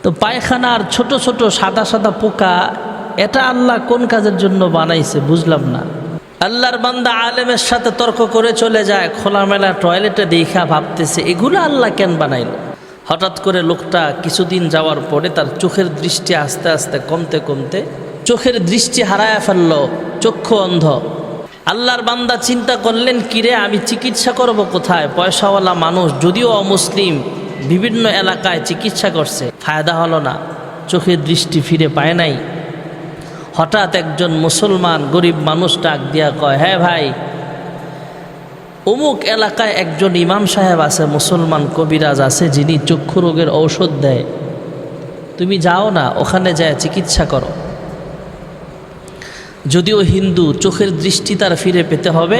তো পায়খানার ছোট ছোট সাদা সাদা পোকা, এটা আল্লাহ কোন কাজের জন্য বানাইছে বুঝলাম না। আল্লাহর বান্দা আলেমের সাথে তর্ক করে চলে যায়, খোলামেলা টয়লেটে দেখা ভাবতেছে এগুলো আল্লাহ কেন বানাইলো। হঠাৎ করে লোকটা কিছুদিন যাওয়ার পরে তার চোখের দৃষ্টি আস্তে আস্তে কমতে কমতে চোখের দৃষ্টি হারায় ফেলল, চক্ষু অন্ধ। আল্লাহর বান্দা চিন্তা করলেন, কিরে আমি চিকিৎসা করব কোথায়? পয়সাওয়ালা মানুষ, যদিও অমুসলিম, বিভিন্ন এলাকায় চিকিৎসা করছে, ফায়দা হলো না, চোখের দৃষ্টি ফিরে পায় নাই। হঠাৎ একজন মুসলমান গরিব মানুষ ডাক দিয়া কয়, হ্যাঁ ভাই, অমুক এলাকায় একজন ইমাম সাহেব আছে, মুসলমান কবিরাজ আছে, যিনি চক্ষু রোগের ঔষধ দেয়, তুমি যাও না, ওখানে যায় চিকিৎসা করো। যদিও হিন্দু, চোখের দৃষ্টি তার ফিরে পেতে হবে,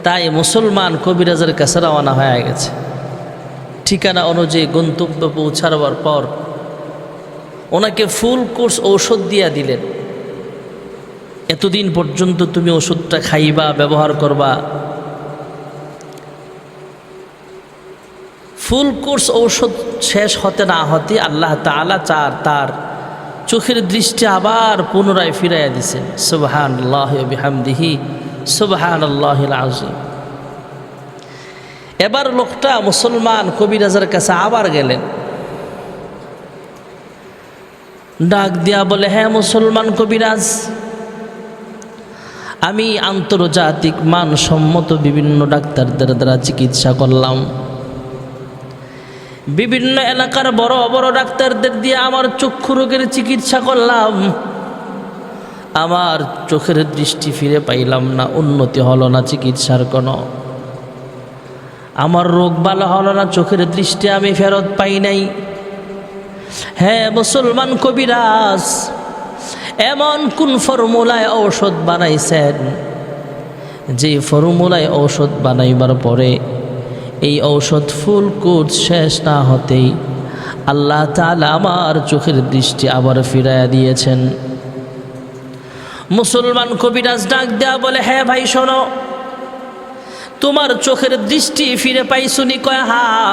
তাই মুসলমান কবিরাজের কাছে রওনা হয়ে গেছে। ঠিকানা অনুযায়ী গন্তব্য পৌঁছাবার পর ওনাকে ফুল কোর্স ঔষধ দিয়া দিলেন। এতদিন পর্যন্ত তুমি ওষুধটা খাইবা, ব্যবহার করবা। ফুল কোর্স ঔষধ শেষ হতে না হতে আল্লাহ তাআলা তার চোখের দৃষ্টি আবার পুনরায় ফিরাইয়া দিছেন। সুবহানাল্লাহি ওয়া বিহামদিহি সুবহানাল্লাহিল আযীম। এবার লোকটা মুসলমান কবিরাজের কাছে আবার গেলেন, ডাক দিয়া বলে, হ্যাঁ মুসলমান কবিরাজ, আমি আন্তর্জাতিক মানসম্মত বিভিন্ন ডাক্তারদের দ্বারা চিকিৎসা করলাম, বিভিন্ন এলাকার বড় বড় ডাক্তারদের দিয়ে আমার চক্ষু রোগের চিকিৎসা করলাম, আমার চোখের দৃষ্টি ফিরে পাইলাম না, উন্নতি হলো না চিকিৎসার কোনো, আমার রোগ ভালো হলো না, চোখের দৃষ্টি আমি ফেরত পাই নাই। হ্যাঁ মুসলমান কবিরাজ, এমন কোন ফর্মুলায় ঔষধ বানাইছেন যে ফর্মুলায় ঔষধ বানাইবার পরে এই ঔষধ ফুল কোর্স শেষ না হতেই আল্লাহ তাআলা আমার চোখের দৃষ্টি আবার ফিরাইয়া দিয়েছেন? মুসলমান কবিরাজ ডাক দেয়া বলে, হ্যাঁ ভাই শোনো, তোমার চোখের দৃষ্টি ফিরে পাইছো নি? কয় হ্যাঁ,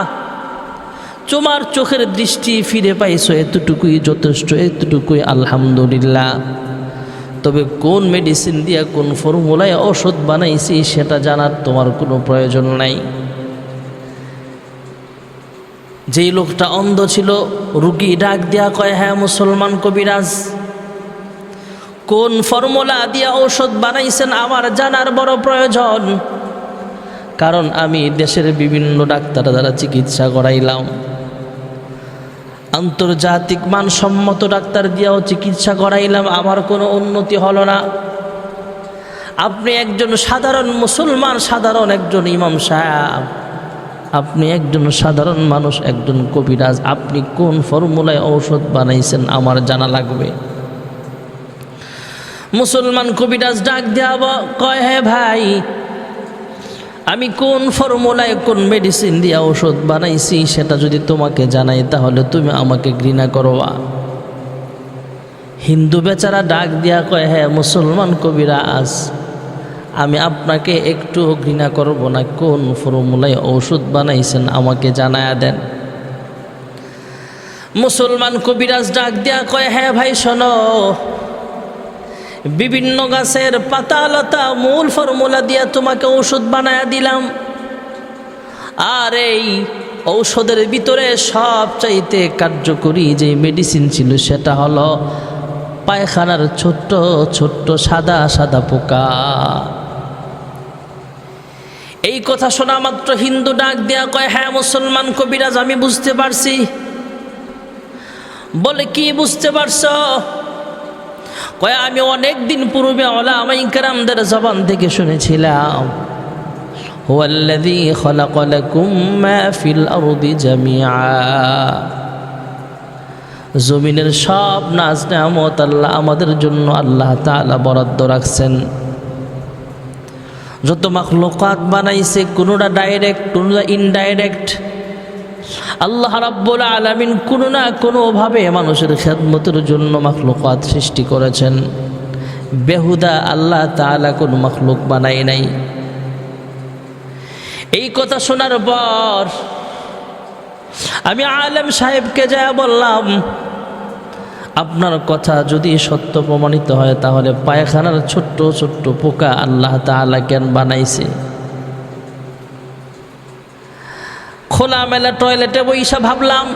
তোমার চোখের দৃষ্টি ফিরে পাইছো, এতটুকুই যথেষ্ট, এতটুকুই আলহামদুলিল্লাহ। তবে কোন মেডিসিন দিয়া কোন ফর্মুলায় ঔষধ বানাইছি সেটা জানার তোমার কোনো প্রয়োজন নাই। যেই লোকটা অন্ধ ছিল, রুগী ডাক দিয়া কয়, হ্যাঁ মুসলমান কবিরাজ, কোন ফর্মুলা দিয়া ঔষধ বানাইছেন আমার জানার বড় প্রয়োজন, কারণ আমি দেশের বিভিন্ন ডাক্তার দ্বারা চিকিৎসা করাইলাম, আন্তর্জাতিক মানসম্মত ডাক্তার দিয়েও চিকিৎসা করাইলাম, আমার কোনো উন্নতি হলো না। আপনি একজন সাধারণ মুসলমান, সাধারণ একজন ইমাম সাহেব, আপনি একজন সাধারণ মানুষ, একজন কবিরাজ, আপনি কোন ফর্মুলায় ঔষধ বানাইছেন আমার জানা লাগবে। মুসলমান কবিরাজ ডাক দেওয়া কয়, হ্যাঁ ভাই, আমি কোন ফর্মুলায় কোন মেডিসিন দিয়ে ঔষধ বানাইছি সেটা যদি তোমাকে জানাই তাহলে তুমি আমাকে ঘৃণা করবা। হিন্দু বেচারা ডাক দিয়া কয়, হ্যাঁ মুসলমান কবিরাজ, আমি আপনাকে একটু ঘৃণা করব না, কোন ফর্মুলায় ঔষধ বানাইছেন আমাকে জানায়া দেন। মুসলমান কবিরাজ ডাক দিয়া কয়, হ্যাঁ ভাই শোনো, বিভিন্ন গাছের পাতা লতা মূল ফর্মুলা দিয়া তোমাকে ঔষধ বানায়া দিলাম, আর এই ঔষধের ভিতরে সবচাইতে কার্যকরী যে মেডিসিন ছিল সেটা হলো পায়খানার ছোট্ট ছোট্ট সাদা সাদা পোকা। এই কথা শোনা মাত্র হিন্দু ডাক দেয়া কয়, হ্যাঁ মুসলমান কবিরাজ, আমি বুঝতে পারছি। বলে, কি বুঝতে পারছো? কয়, আমি অনেক দিন পূর্বে উলামায়ে কেরামদের জবান থেকে শুনেছিলাম, হুয়াল্লাযী খালাকা লাকুম মা ফিল আরদি জামিআ, জমিনের সব নাজ নেয়ামত আল্লাহ আমাদের জন্য আল্লাহ তাআলা বরাদ্দ রাখছেন। যত মাখলুকাত বানাইছে, কোনোটা ডাইরেক্ট, কোনোটা ইনডাইরেক্ট, আল্লাহ রাব্বুল আলামিন কোনো না কোনোভাবে মানুষের খেদমতের জন্য মাখলুকাত সৃষ্টি করেছেন। বেহুদা আল্লাহ তাআলা কোনো মাখলুক বানাই নাই। এই কথা শোনার পর আমি আলেম সাহেবকে যা বললাম, আপনার কথা যদি সত্য প্রমাণিত হয় তাহলে পায়খানার ছোট্ট ছোট্ট পোকা আল্লাহ তাআলা কেন বানাইছে? খোলামেলা টয়লেটে বইসা ভাবলাম,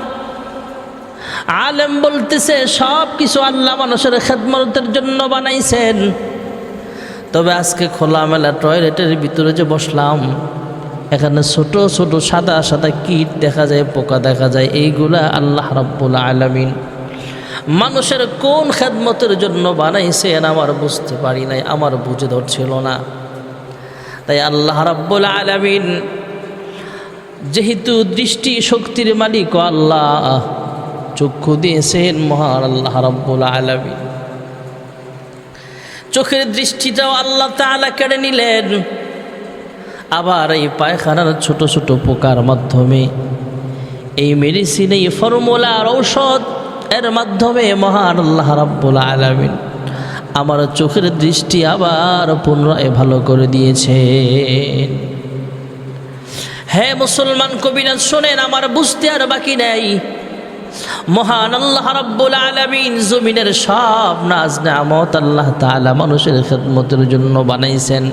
আলেম বলতেছে সব কিছু আল্লাহ মানুষের খেদমতের জন্য বানাইছেন। তবে আজকে খোলামেলা টয়লেটের ভিতরে যে বসলাম, এখানে ছোট ছোট সাদা সাদা কীট দেখা যায়, পোকা দেখা যায়। এইগুলা আল্লাহ রাব্বুল আলামিন মানুষের কোন খেদমতের জন্য বানাইছেন আমার বুঝতে পারি নাই, আমার বুঝে ধরছিল না। তাই আল্লাহ রাব্বুল আলামিন যেহেতু দৃষ্টি শক্তির মালিক আল্লাহ, চক্ষু দিয়েছেন মহান আল্লাহ রাব্বুল আলামিন, চোখের দৃষ্টিটাও আল্লাহ তাআলা কেড়ে নিলেন। আবার এই পায়খানার ছোট ছোট পোকার মাধ্যমে, এই মেডিসিন, এই ফর্মুলার ঔষধ এর মাধ্যমে মহান আল্লাহ রাব্বুল আলামিন আমার চোখের দৃষ্টি আবার পুনরায় ভালো করে দিয়েছেন। হে মুসলমান কবিরাজ শোনেন, আমার বুঝতে আর বাকি নেই। মহান আল্লাহ রাব্বুল আলামিন জমিনের সব নাজ নেয়ামত আল্লাহ তাআলা মানুষের খেদমতের জন্য বানাইছেন।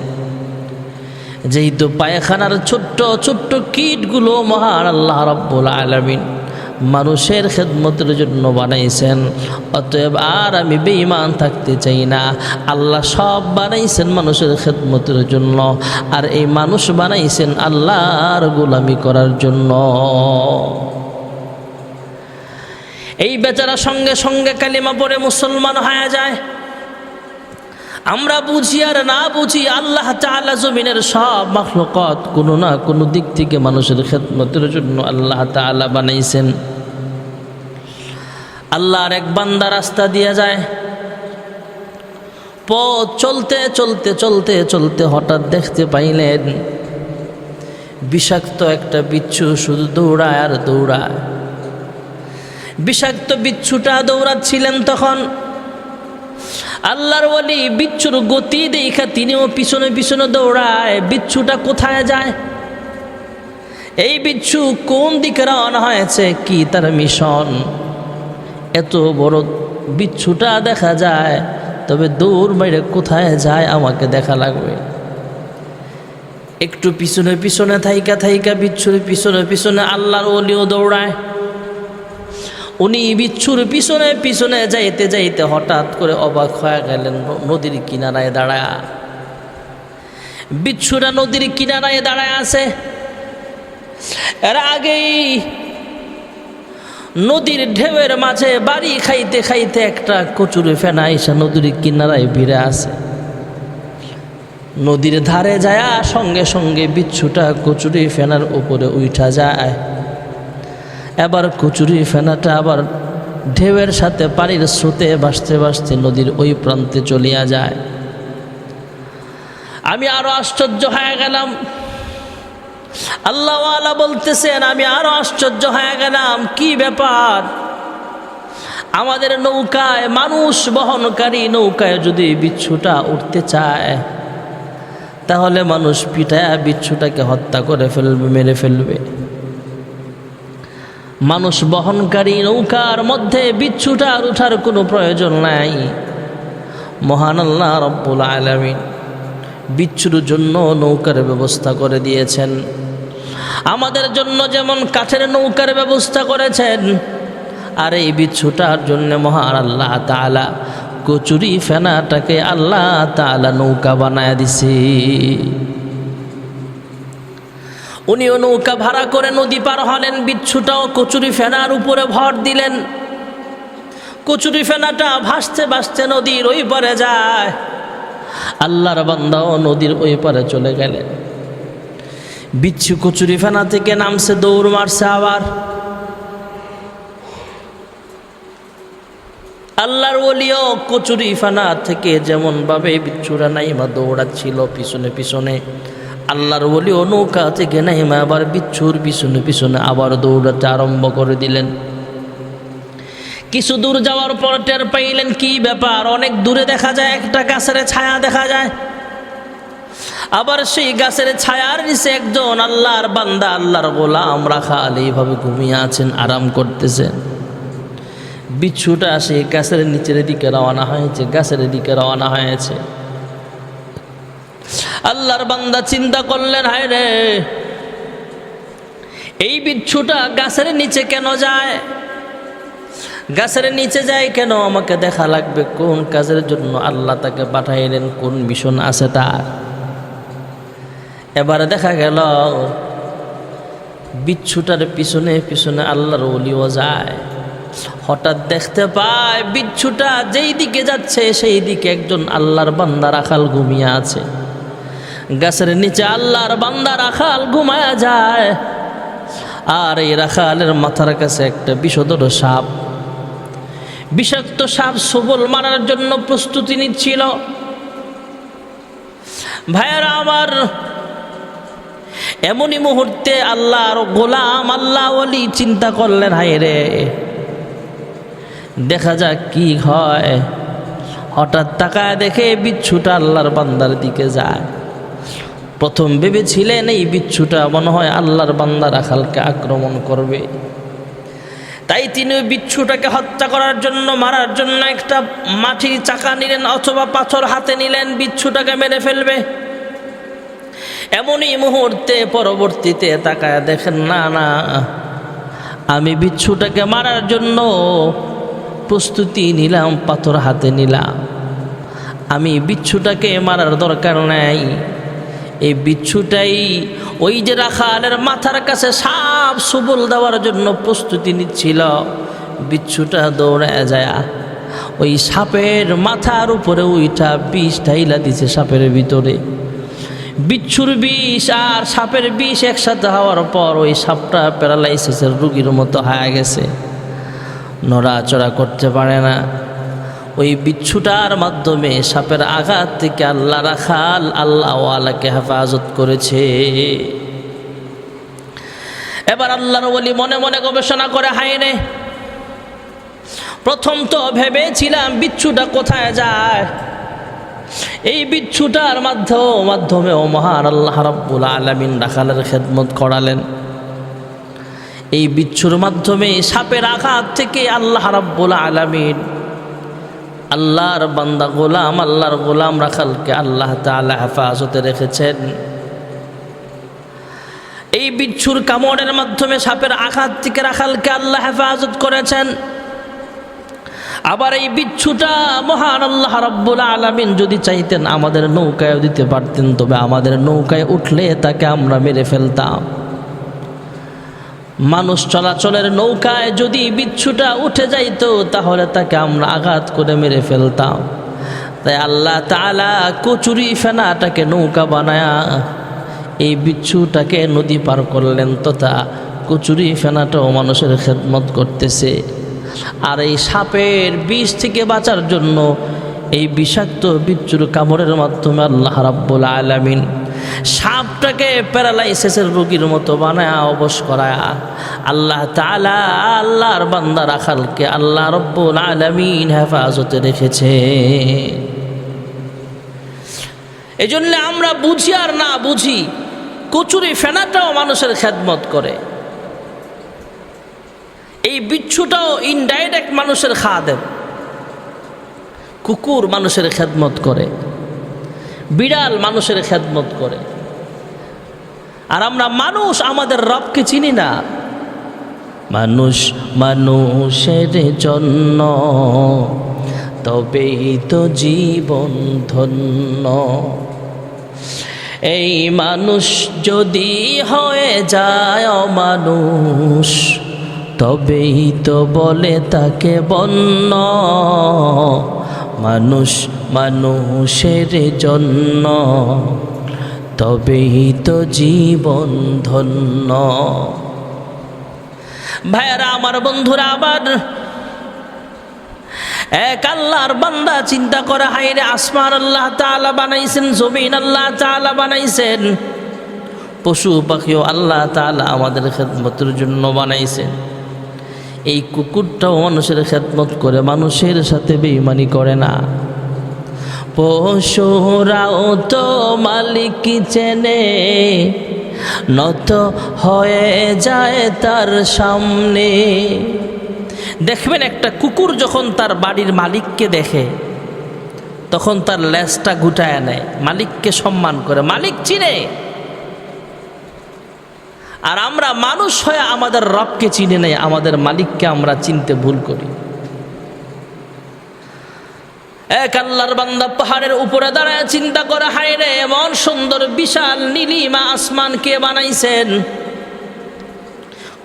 যেহেতু পায়খানার ছোট্ট ছোট্ট কীটগুলো মহান আল্লাহ রাব্বুল আলামিন মানুষের খেদমতের জন্য বানাইছেন, অতএব আর আমি বেঈমান থাকতে চাই না। আল্লাহ সব বানাইছেন মানুষের খেদমতের জন্য, আর এই মানুষ বানাইছেন আল্লাহর গোলামি করার জন্য। এই বেচারা সঙ্গে সঙ্গে কালিমা পড়ে মুসলমান হয়ে যায়। আমরা বুঝি আর না বুঝি, আল্লাহ তাআলা জমিনের সব মাখলুকাত কোনো না কোনো দিক থেকে মানুষের খেদমতের জন্য আল্লাহ তাআলা বানাইছেন। আল্লাহর এক বান্দা রাস্তা দিয়ে যায়, পথ চলতে চলতে চলতে চলতে হঠাৎ দেখতে পাইলেন বিষাক্ত একটা বিচ্ছু শুধু দৌড়ায় আর দৌড়ায়। বিষাক্ত বিচ্ছুটা দৌড়াচ্ছিলেন, তখন আল্লাহর ওয়ালি বিচ্ছুর গতি দেখা তিনিও পিছনে পিছনে দৌড়ায়। বিচ্ছুটা কোথায় যায়, এই বিচ্ছু কোন দিকে রওনা হয়েছে, কি তার মিশন, এত বড় বিচ্ছুটা দেখা যায়, তবে দৌড় বাইরে কোথায় যায় আমাকে দেখা লাগবে। একটু পিছনে পিছনে থাইকা থাইকা বিচ্ছুর পিছনে পিছনে আল্লাহর ওলিও দৌড়ায়। উনি বিচ্ছুর পিছনে পিছনে যাইতে যাইতে হঠাৎ করে অবাক হয়ে গেলেন নদীর কিনারায় দাঁড়ায়। বিচ্ছুরা নদীর কিনারায় দাঁড়ায় আছে। এর আগেই নদীর ঢেউয়ের মাঝে বাড়ি খাইতে খাইতে একটা কচুরি ফেনা এসে নদীর কিনারায় ভিড়ে আছে। নদীর ধারে যায়, সঙ্গে সঙ্গে বিচ্ছুটা কচুরি ফেনার উপরে উঠা যায়। এবার কচুরি ফেনাটা আবার ঢেউয়ের সাথে পানির স্রোতে ভাসতে ভাসতে নদীর ওই প্রান্তে চলিয়া যায়। আমি আরো আশ্চর্য হয়ে গেলাম। আল্লাহওয়ালা বলতেছেন, আমি আরো আশ্চর্য হয়ে গেলাম, কি ব্যাপার, আমাদের নৌকায়, মানুষ বহনকারী নৌকায় যদি বিচ্ছুটা উঠতে চায় তাহলে মানুষ পিটায়া বিচ্ছুটাকে হত্যা করে ফেলবে, মেরে ফেলবে। মানুষ বহনকারী নৌকার মধ্যে বিচ্ছুটার উঠার কোনো প্রয়োজন নাই। মহান আল্লাহ রাব্বুল আলামিন বিচ্ছুর জন্য নৌকার ব্যবস্থা করে দিয়েছেন। আমাদের জন্য যেমন কাঠের নৌকার ব্যবস্থা করেছেন, আর এই বিচ্ছুটার জন্য মহান আল্লাহ তাআলা কচুরি ফেনাটাকে আল্লাহ তাআলা নৌকা বানায় দিছে। উনিও নৌকা ভাড়া করে নদী পার হলেন, বিচ্ছুটাও কচুরি ফেনার উপরে ভর দিলেন। কচুরি ফেনাটা ভাসতে ভাসতে নদীর ওই পারে যায়। আল্লাহর বান্দাও নদীর ওই পারে চলে গেলেন। বিচ্ছু কচুরি ফেনা থেকে নামছে, দৌড় মারছে। আবার আল্লাহর ওলিও কচুরি ফেনা থেকে যেমন ভাবে বিচ্ছুরা নাইমা দৌড়াচ্ছিল পিছনে পিছনে, আল্লাহর ওলিও নৌকা থেকে নাইমা আবার বিচ্ছুর পিছনে পিছনে আবার দৌড়াতে আরম্ভ করে দিলেন। কিছু দূর যাওয়ার পর টের পাইলেন কি ব্যাপার, অনেক দূরে দেখা যায় একটা গাছের ছায়া দেখা যায়। আবার সেই গাছের ছায়ার নিচে একজন আল্লাহর বান্দা, আল্লাহর গোলাম রাখাল এইভাবে ঘুমিয়ে আছেন, আরাম করতেছেন। বিচ্ছুটা সেই গাছের নিচের দিকে রওনা হয়েছে, গাছের দিকে রওনা হয়েছে। আল্লাহর বান্দা চিন্তা করলেন, হায় রে, এই বিচ্ছুটা গাছের নিচে কেন যায়? গাছের নিচে যায় কেন? আমাকে দেখা লাগবে কোন কাজের জন্য আল্লাহ তাকে পাঠাইলেন, কোন মিশন আছে তার। এবারে দেখা গেল বিচ্ছুটার পিছনে পিছনে আল্লাহর ওলিও যায়। হঠাৎ দেখতে পায় বিচ্ছুটা যেই দিকে যাচ্ছে সেই দিকে একজন আল্লাহর বান্দা রাখাল ঘুমিয়ে আছে। গাছের নিচে আল্লাহর বান্দা রাখাল ঘুমায়া যায়, আর এই রাখালের মাথার কাছে একটা বিষধর সাপ, বিষাক্ত সাপ সবল মারার জন্য প্রস্তুতি নিচ্ছিল। ভাইয়েরা আমার, এমনই মুহূর্তে আল্লাহর গোলাম, আল্লাহ ওলি চিন্তা করলেন, হায় রে, দেখা যাক কি হয়। হঠাৎ তাকায় দেখে বিচ্ছুটা আল্লাহর বান্দার দিকে যায়। প্রথম ভেবেছিলেন এই বিচ্ছুটা মনে হয় আল্লাহর বান্দা রাখালকে আক্রমণ করবে, তাই তিনি ওই বিচ্ছুটাকে হত্যা করার জন্য, মারার জন্য একটা মাটির চাকা নিলেন অথবা পাথর হাতে নিলেন, বিচ্ছুটাকে মেরে ফেলবে। এমনই মুহূর্তে পরবর্তীতে তাকায় দেখেন, না না, আমি বিচ্ছুটাকে মারার জন্য প্রস্তুতি নিলাম, পাথর হাতে নিলাম, আমি বিচ্ছুটাকে মারার দরকার নাই। এই বিচ্ছুটাই ওই যে রাখালের মাথার কাছে সাপ সবল দেওয়ার জন্য প্রস্তুতি নিচ্ছিল। বিচ্ছুটা দৌড়ে যায় ওই সাপের মাথার উপরে উইঠা বিষ ঢাইলা দিছে সাপের ভিতরে। বিচ্ছুর বিষ আর সাপের বিষ একসাথে হওয়ার পর ওই সাপটা প্যারালাইসিসের রোগীর মতো হয়ে গেছে, নড়াচড়া করতে পারে না। ওই বিচ্ছুটার মাধ্যমে সাপের আঘাত থেকে আল্লাহ রাখাল আল্লাহওয়ালাকে হেফাজত করেছে। এবার আল্লাহর ওলি মনে মনে গবেষণা করে, হায় রে, প্রথম তো ভেবেছিলাম বিচ্ছুটা কোথায় যায়, এই বিচ্ছুটার মাধ্যমে ও মহান আল্লাহ রাব্বুল আলামিন রাখালের খেদমত করালেন। এই বিচ্ছুর মাধ্যমে সাপের আঘাত থেকে আল্লাহ রাব্বুল আলামিন আল্লাহর বান্দা গোলাম, আল্লাহর গোলাম রাখালকে আল্লাহ তাআলা হেফাজতে রেখেছেন। এই বিচ্ছুর কামড়ের মাধ্যমে সাপের আঘাত থেকে রাখালকে আল্লাহ হেফাজত করেছেন। আবার এই বিচ্ছুটা মহান আল্লাহ রাব্বুল আলামিন যদি চাইতেন আমাদের নৌকায় দিতে পারতেন, তবে আমাদের নৌকায় উঠলে তাকে আমরা মেরে ফেলতাম। মানুষ চলাচলের নৌকায় যদি বিচ্ছুটা উঠে যাইতো তাহলে তাকে আমরা আঘাত করে মেরে ফেলতাম। তাই আল্লাহ তাআলা কচুরি ফেনাটাকে নৌকা বানায়া এই বিচ্ছুটাকে নদী পার করলেন, তথা কচুরি ফেনাটাও মানুষের খেদমত করতেছে। আর এই সাপের বিষ থেকে বাঁচার জন্য এই বিষাক্ত বিচ্ছুর কামড়ের মাধ্যমে আল্লাহ রাব্বুল আলামিন সাপটাকে প্যারালাইসিসের রোগীর মতো বানায় অবশ করায় আল্লাহ তাআলা আল্লাহর বান্দা রাখালকে আল্লাহ রাব্বুল আলামিন হেফাজতে রেখেছে। এই জন্য আমরা বুঝি আর না বুঝি, কচুরি ফেনাটাও মানুষের খেদমত করে। এই বিচ্ছুটাও ইনডাইরেক্ট মানুষের খাদেম। কুকুর মানুষের খেদমত করে, বিড়াল মানুষের খেদমত করে, আর আমরা মানুষ আমাদের রবকে চিনি না। মানুষ মানুষের জন্য তবেই তো জীবন ধন্য। এই মানুষ যদি হয়ে যায় অমানুষ, তবেই তো বলে তাকে বন্য। মানুষ মানুষের জন্য তবেই তো জীবন ধন্য। ভাইয়েরা আমার, বন্ধুরা আবার, এক আল্লাহর বান্দা চিন্তা করে, হায়রে, আসমান আল্লাহ তাআলা বানাইছেন, জমিন আল্লাহ তাআলা বানাইছেন, পশু পাখিও আল্লাহ তাআলা আমাদের খেদমতের জন্য বানাইছেন। এই কুকুরটাও মানুষের খেদমত করে, মানুষের সাথে বেঈমানি করে না। পশুরাও তো মালিক চেনে, নত হয়ে যায় তার সামনে। দেখবেন একটা কুকুর যখন তার বাড়ির মালিককে দেখে তখন তার লেজটা গুটায় নেয়, মালিককে সম্মান করে, মালিক চিনে। আর আমরা মানুষ হয়ে আমাদের রবকে চিনে নেই, আমাদের মালিককে আমরা চিনতে ভুল করি। এক আল্লাহর বান্দা পাহাড়ের উপরে দাঁড়ায় চিন্তা করে, হায় রে, এমন সুন্দর বিশাল নীলিমা আসমান কে বানাইছেন?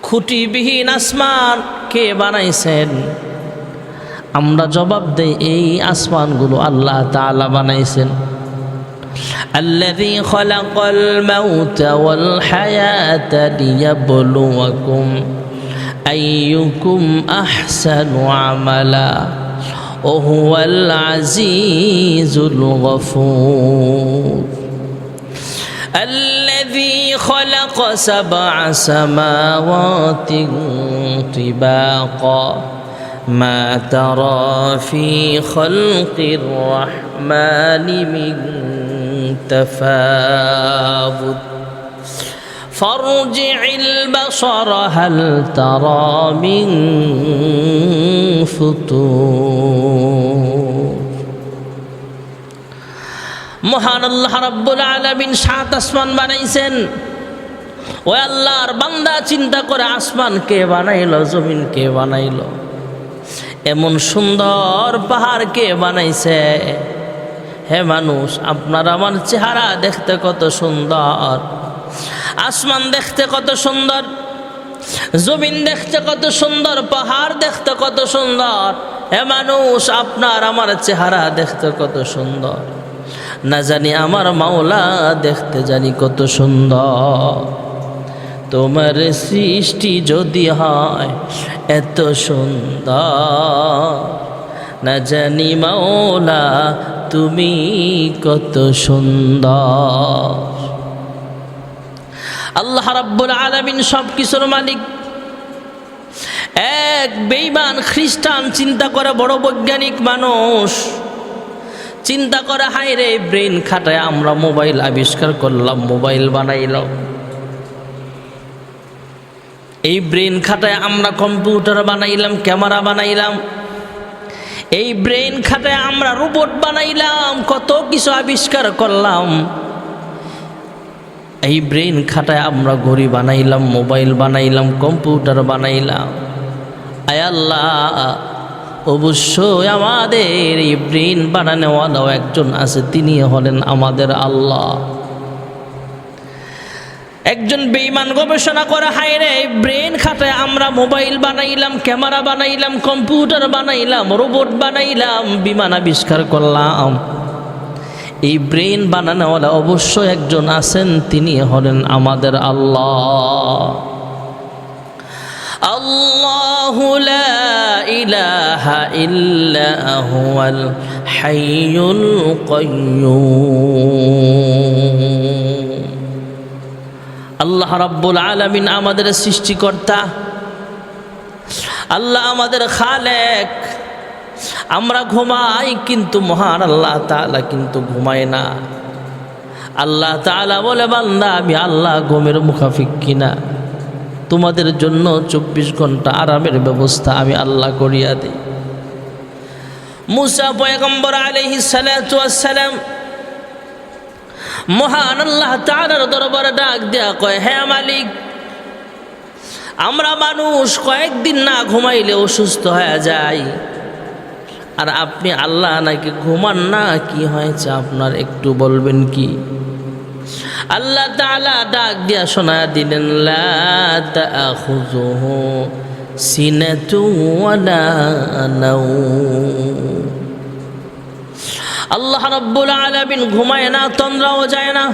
খুঁটিবিহীন আসমান কে বানাইছেন? আমরা জবাব দেই, এই আসমানগুলো আল্লাহ তাআলা বানাইছেন। الذي خلق الموت والحياة ليبلوكم أيكم أحسن عملا وهو العزيز الغفور الذي خلق 7 سماوات طباقا ما ترى في خلق الرحمن من تفاوت فارجع البصر هل ترى من فطور। মহান আল্লাহ রাব্বুল আলামিন 7 আসমান বানাইছেন। ওই আল্লাহর বান্দা চিন্তা করে, আসমান কে বানাইলো, জমিন কে বানাইলো, এমন সুন্দর পাহাড় কে বানাইছে? হে মানুষ, আপনার আমার চেহারা দেখতে কত সুন্দর, আসমান দেখতে কত সুন্দর, জমিন দেখতে কত সুন্দর, পাহাড় দেখতে কত সুন্দর। হে মানুষ, আপনার আমার চেহারা দেখতে কত সুন্দর, না জানি আমার মাওলা দেখতে জানি কত সুন্দর। তোমার সৃষ্টি যদি হয় এত সুন্দর, না জানি মাওলা তুমি কত সুন্দর। আল্লাহ রাব্বুল আলামিন সব কিছুর মালিক। এক বেঈমান খ্রিস্টান চিন্তা করে, বড় বৈজ্ঞানিক মানুষ চিন্তা করে, হায় রে, ব্রেন খাটায় আমরা মোবাইল আবিষ্কার করলাম, মোবাইল বানাইলাম। এই ব্রেন খাটায় আমরা কম্পিউটার বানাইলাম, ক্যামেরা বানাইলাম। এই ব্রেন খাটায় আমরা রোবট বানাইলাম, কত কিছু আবিষ্কার করলাম। এই ব্রেন খাটায় আমরা ঘড়ি বানাইলাম, মোবাইল বানাইলাম, কম্পিউটার বানাইলাম। আয় আল্লাহ, অবশ্যই আমাদের এই ব্রেন বানানোওয়ালাও একজন আছে, তিনি হলেন আমাদের আল্লাহ। একজন বেঈমান গবেষণা করে, হায় রে, ব্রেন খাটায় আমরা মোবাইল বানাইলাম, ক্যামেরা বানাইলাম, কম্পিউটার বানাইলাম, রোবট বানাইলাম, বিমান আবিষ্কার করলাম। এই ব্রেন বানানোওয়ালা অবশ্যই একজন আছেন, তিনি হলেন আমাদের আল্লাহ। আল্লাহু লা ইলাহা ইল্লা হুয়াল হাইয়ুল কাইয়্যুম। আল্লাহ রাব্বুল আলামিন আমাদের সৃষ্টিকর্তা, আল্লাহ আমাদের খালেক। আমরা ঘুমাই, কিন্তু মহান আল্লাহ তাআলা কিন্তু ঘুমায় না। আল্লাহ তাআলা বলে, বান্দা, আমি আল্লাহ ঘুমের মুখাফিক কিনা? তোমাদের জন্য 24 ঘন্টা আরামের ব্যবস্থা আমি আল্লাহ করিয়া দিই। মুসা পয়গম্বর আলাইহিস সালাতু ওয়াস সালাম মহান আল্লাহ তাআলার দরবারে ডাক দেয়া কয়, হে মালিক, আমরা মানুষ কয়েকদিন না ঘুমাইলে অসুস্থ হয়ে যায়, আর আপনি আল্লাহ নাকি ঘুমান না, কি হয়েছে আপনার একটু বলবেন কি? আল্লাহ তাআলা ডাক দিয়া শোনায়া দিলেন, লা তাখুযুহু সিনাতু ওয়ালা নাওম। আল্লাহ রাব্বুল আলামিন ঘুমায় না, তন্দ্রাও যায় না।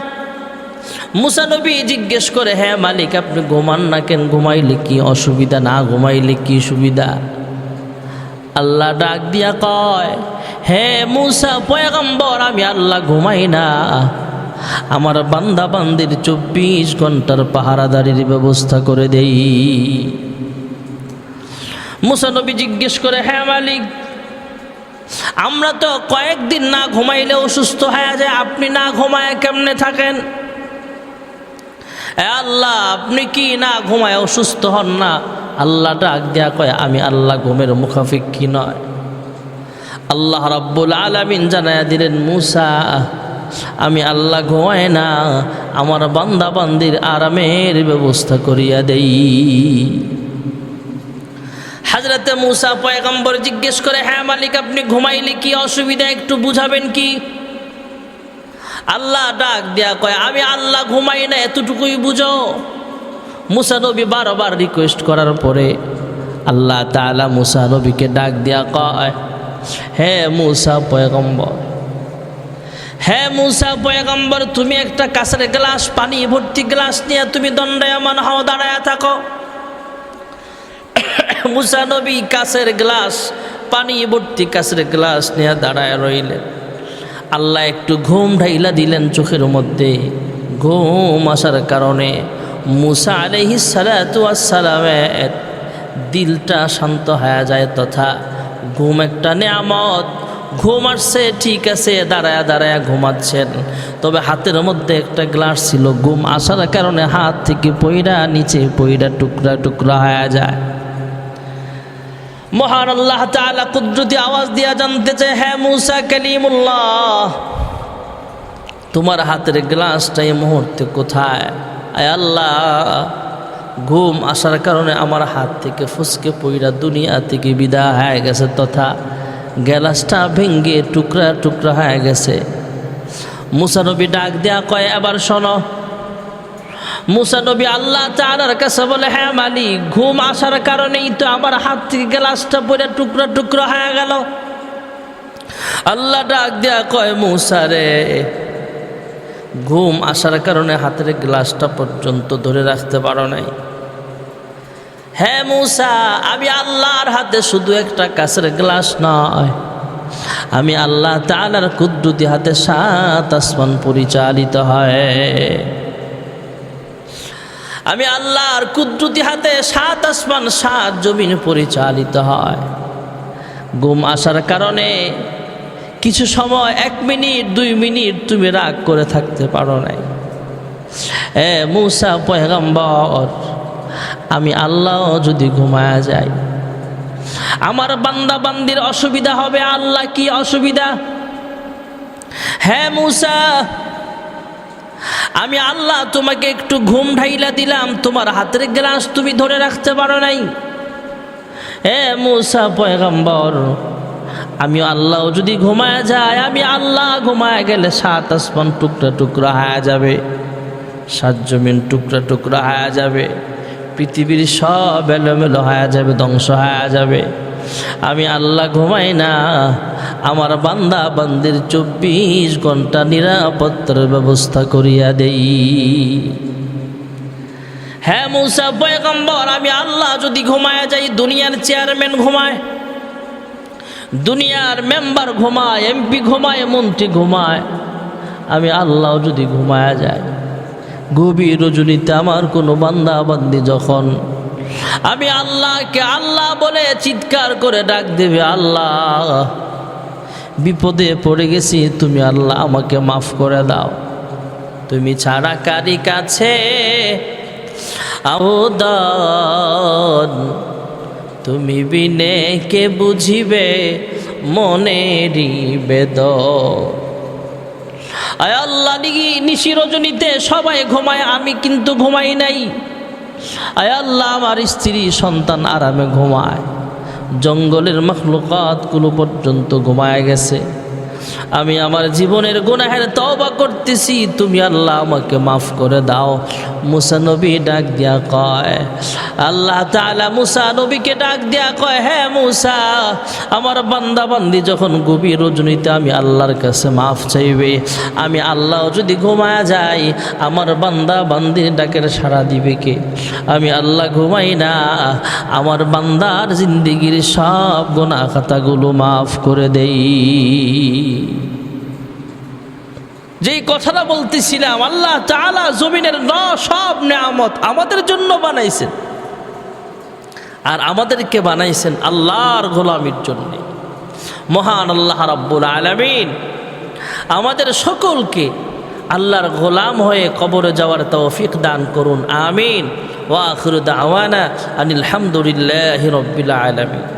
মুসা নবী জিজ্ঞেস করে, হে মালিক, আপনি ঘুমান না কেন? ঘুমাইলে কি অসুবিধা, না ঘুমাইলে কি সুবিধা? আল্লাহ ডাক দিয়া কয়, হে মুসা পয়গম্বর, আমি আল্লাহ ঘুমাই না, আমার বান্দা বান্দির 24 ঘন্টার পাহারাদারির ব্যবস্থা করে দেই। মুসা নবী জিজ্ঞেস করে, হে মালিক, আমরা তো কয়েকদিন না ঘুমাইলে অসুস্থ হয়ে যায়, আপনি না ঘুমায় কেমনে থাকেন? আল্লাহ, আপনি কি না ঘুমায় অসুস্থ হন না? আল্লাহ ডাক দেয়া কয়, আমি আল্লাহ ঘুমের মুখাফিক্ষি নয়। আল্লাহ রাব্বুল আলামিন জানায়া দিলেন, মূসা, আমি আল্লাহ ঘুমাই না, আমার বান্দা বান্দির আরামের ব্যবস্থা করিয়া দেই। হযরতে মূসা পয়গম্বর জিজ্ঞেস করে, হ্যাঁ মালিক, আপনি ঘুমাইলে কি অসুবিধা, একটু বুঝাবেন কি? আল্লাহ ডাক দেয়া কয়, আমি আল্লাহ ঘুমাই না, এতটুকুই বুঝো। মূসা নবী বারবার রিকোয়েস্ট করার পরে আল্লাহ তাআলা মূসা নবীকে ডাক দেয়া কয়, হে মূসা পয়গম্বর, হে মূসা পয়গম্বর, তুমি একটা কাঁচের গ্লাস, পানি ভর্তি গ্লাস নিয়ে তুমি দণ্ডায়মান হও, দাঁড়ায় থাকো। মূসা নবী কাঁচের গ্লাস, পানি ভর্তি কাঁচের গ্লাস নিয়ে দাঁড়ায় রইলেন। আল্লাহ একটু ঘুম ঢাইলা দিলেন চোখের মধ্যে। ঘুম আসার কারণে মূসা আলাইহিস সালাতু ওয়াস সালামের দিলটা শান্ত হয়ে যায়, তথা ঘুম একটা নেয়ামত। ঘুম আসছে ঠিক আছে, দাঁড়ায়া দাঁড়ায়া ঘুমাচ্ছেন, তবে হাতের মধ্যে একটা গ্লাস ছিল। ঘুম আসার কারণে হাত থেকে পইড়া নিচে পইড়া টুকরা টুকরা হয়ে যায়। মহান আল্লাহ তাআলা কুদরতি আওয়াজ দিয়া জানতে চায়, হ্যাঁ মূসা কালিমুল্লাহ, তোমার হাতের গ্লাসটা এই মুহূর্তে কোথায়? আয় আল্লাহ, ঘুম আসার কারণে আমার হাত থেকে ফুসকে পইড়া দুনিয়া থেকে বিদায় হয়ে গেছে, তথা গ্লাসটা ভেঙ্গে টুকরা টুকরা হয়ে গেছে। মূসা নবী ডাক দেয়া কয়, এবার শোনো। মূসা নবী আল্লাহ তাআলার কাছে বলে, হ্যাঁ মালিক, ঘুম আসার কারণেই তো আমার হাত থেকে গ্লাসটা পড়ে টুকরা টুকরা হয়ে গেল। আল্লাহ ডাক দেয়া কয়, মূসা রে, ঘুম আসার কারণে হাতের গ্লাসটা পর্যন্ত ধরে রাখতে পারো নাই। হ্যাঁ মূসা, আমি আল্লাহর হাতে শুধু একটা কাঁচের গ্লাস নয়, আমি আল্লাহ তাআলার কুদরতি হাতে 7 আসমান পরিচালিত হয়। আমি আল্লাহর কুদরতি হাতে 7 আসমান 7 জমিন পরিচালিত হয়। ঘুম আসার কারণে কিছু সময় 1 মিনিট 2 মিনিট তুমি রাগ করে থাকতে পারো নাই। মূসা পয়গম্বর, আমি আল্লাহ যদি ঘুমায়া যাই, আমার বান্দা বান্দির অসুবিধা হবে। আল্লাহ কি অসুবিধা? হ্যাঁ মূসা, আমি আল্লাহ তোমাকে একটু ঘুম ঢাইলা দিলাম, তোমার হাতের গ্লাস তুমি ধরে রাখতে পারো নাই। মূসা পয়গম্বর, আমি আল্লাহ যদি ঘুমায় যায়, আমি আল্লাহ ঘুমায় গেলে 7 আসমান টুকরা টুকরা হয়ে যাবে, 7 জমিন টুকরা টুকরা হয়ে যাবে, পৃথিবীর সব এলোমেলো হয়ে যাবে, ধ্বংস হয়ে যাবে। আমি আল্লাহ ঘুমাই না, আমার বান্দা বান্দির 24 ঘন্টা নিরাপত্তার ব্যবস্থা করিয়া দেই। হ্যাঁ মূসা পয়গম্বর, আমি আল্লাহ যদি ঘুমায়া যাই, দুনিয়ার চেয়ারম্যান ঘুমায়, দুনিয়ার মেম্বার ঘুমায়, এমপি ঘুমায়, মন্ত্রী ঘুমায়, আমি আল্লাহ যদি ঘুমায়া যায়, গভীর রজনীতে আমার কোনো বান্দা বান্দি যখন আমি আল্লাহকে আল্লাহ বলে চিৎকার করে ডাক দেবে, আল্লাহ বিপদে পড়ে গেছি, তুমি আল্লাহ আমাকে মাফ করে দাও, তুমি ছাড়া কারি কাছে আবেদন, তুমি বিনে কে বুঝিবে মনেরই বেদন। আয় আল্লাহ, নিশি রজনীতে সবাই ঘুমায়, আমি কিন্তু ঘুমাই নাই। আয় আল্লাহ, আমার স্ত্রী সন্তান আরামে ঘুমায়, জঙ্গলের মাখলুকাতগুলো পর্যন্ত ঘুমায় গেছে। আমি আমার জীবনের গুনাহের তওবা করতেছি, তুমি আল্লাহ আমাকে মাফ করে দাও। মূসা নবী ডাক দিয়া কয়, আল্লাহ তাআলা মূসা নবীকে ডাক দিয়া কয়, হ্যাঁ মূসা, আমার বান্দা বান্দি যখন গভীর রজনীতে আমি আল্লাহর কাছে মাফ চাইবে, আমি আল্লাহ যদি ঘুমায়া যাই, আমার বান্দা বান্দির ডাকের সাড়া দিবে কে? আমি আল্লাহ ঘুমাই না, আমার বান্দার জিন্দেগির সব গুনাহ খাতাগুলো মাফ করে দেই। যেই কথাটা বলতেছিলাম, আল্লাহ তাআলা জমিনের সব নেয়ামত আমাদের জন্য বানাইছেন, আর আমাদেরকে বানাইছেন আল্লাহর গোলামির জন্য। মহান আল্লাহ রাব্বুল আলামিন আমাদের সকলকে আল্লাহর গোলাম হয়ে কবরে যাওয়ার তৌফিক দান করুন, আমিন। ওয়া আখিরু দাওয়ানা আনিল হামদুলিল্লাহি রাব্বিল আলামিন।